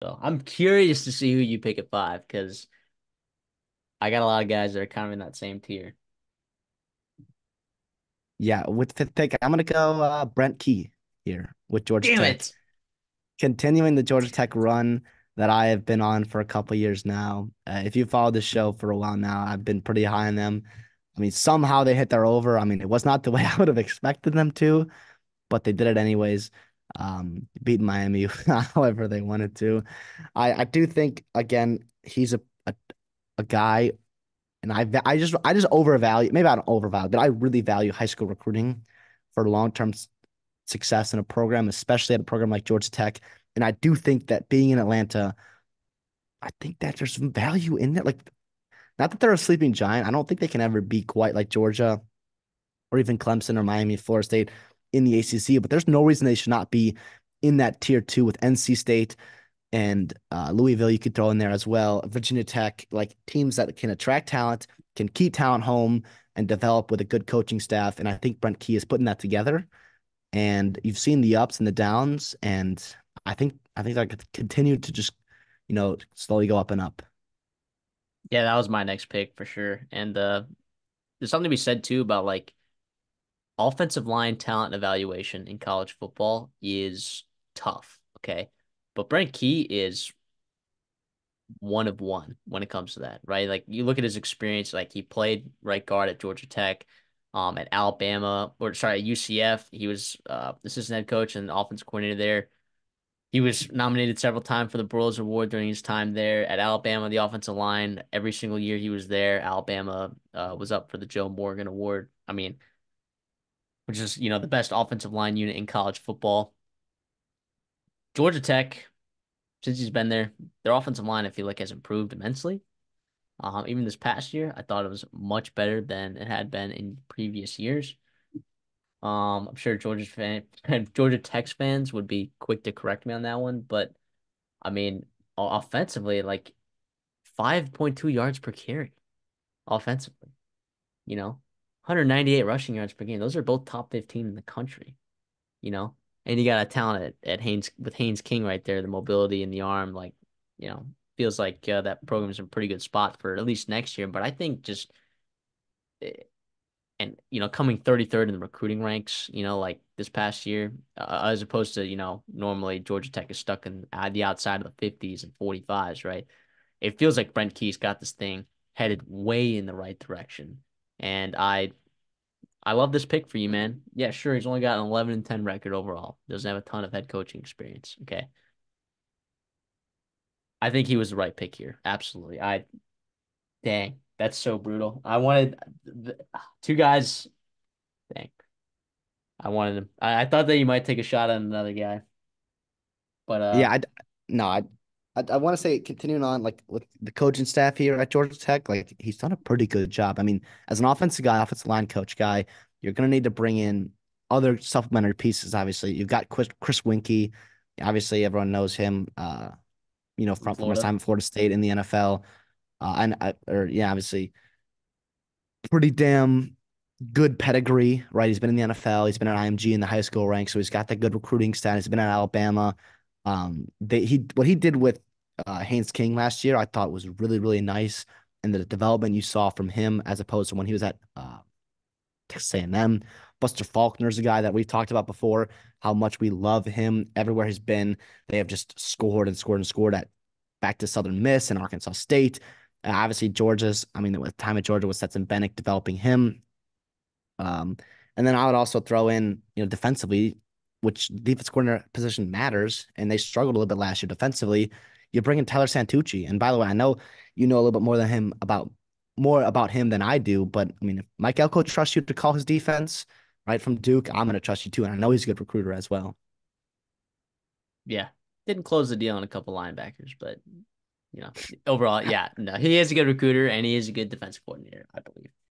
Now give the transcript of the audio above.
So I'm curious to see who you pick at five because I got a lot of guys that are kind of in that same tier. Yeah, with fifth pick, I'm gonna go Brent Key here with Georgia Damn Tech. it. Continuing the Georgia Tech run that I have been on for a couple years now. If you followed the show for a while now, I've been pretty high on them. I mean, somehow they hit their over. I mean, it was not the way I would have expected them to, but they did it anyways. Beating Miami however they wanted to. I do think again he's a guy, and I just overvalue. Maybe I don't overvalue, but I really value high school recruiting for long-term success in a program, especially at a program like Georgia Tech. And I do think that being in Atlanta, I think that there's some value in it. Like, not that they're a sleeping giant. I don't think they can ever be quite like Georgia or even Clemson or Miami, Florida State in the ACC, but there's no reason they should not be in that tier two with NC State and Louisville. You could throw in there as well. Virginia Tech, like teams that can attract talent, can keep talent home, and develop with a good coaching staff. And I think Brent Key is putting that together. And you've seen the ups and the downs, and I think that could continue to just slowly go up and up. Yeah, that was my next pick for sure. And there's something to be said too about like offensive line talent evaluation in college football is tough. Okay. But Brent Key is one of one when it comes to that, right? Like you look at his experience, like he played right guard at Georgia Tech, at Alabama, or sorry, at UCF. He was assistant head coach and offensive coordinator there. He was nominated several times for the Broyles Award during his time there at Alabama. The offensive line, every single year he was there, Alabama was up for the Joe Morgan Award. I mean, which is the best offensive line unit in college football. Georgia Tech, since he's been there, their offensive line I feel like has improved immensely. Even this past year, I thought it was much better than it had been in previous years. I'm sure Georgia Tech fans would be quick to correct me on that one, but I mean, offensively, like 5.2 yards per carry offensively, 198 rushing yards per game. Those are both top 15 in the country, you know, and you got a talent at Haynes with Haynes King right there, the mobility in the arm, like, you know, feels like that program's in a pretty good spot for at least next year. But I think just eh, and coming 33rd in the recruiting ranks, like this past year, as opposed to normally Georgia Tech is stuck in the outside of the 50s and 45s, right? It feels like Brent Key's got this thing headed way in the right direction, and I love this pick for you, man. Yeah, sure, he's only got an 11-10 record overall. Doesn't have a ton of head coaching experience. Okay, I think he was the right pick here. Absolutely. Dang, that's so brutal. I wanted two guys. Dang. I wanted him. I thought that you might take a shot at another guy, but Yeah, no, I want to say continuing on like with the coaching staff here at Georgia Tech, like he's done a pretty good job. I mean, as an offensive guy, offensive line coach guy, you're gonna need to bring in other supplementary pieces. Obviously, you've got Chris Winkie. Obviously, everyone knows him. from From his Florida. time at Florida State in the NFL. Or yeah, obviously, pretty damn good pedigree, right? He's been in the NFL. He's been at IMG in the high school ranks, so he's got that good recruiting status. He's been at Alabama. He what he did with Haynes King last year, I thought was really really nice, and the development you saw from him as opposed to when he was at Texas A&M. Buster Faulkner's a guy that we've talked about before. How much we love him everywhere he's been. They have just scored and scored and scored at back to Southern Miss and Arkansas State. Obviously, Georgia's. I mean, the time at Georgia was Stetson Bennett developing him. Um, and then I would also throw in, defensively, which defense coordinator position matters, and they struggled a little bit last year defensively. You bring in Tyler Santucci, and by the way, I know you know a little bit more about him than I do, but I mean, if Mike Elko trusts you to call his defense right from Duke, I'm going to trust you too, and I know he's a good recruiter as well. Yeah, didn't close the deal on a couple linebackers, but you know, overall, yeah, no, he is a good recruiter and he is a good defensive coordinator, I believe.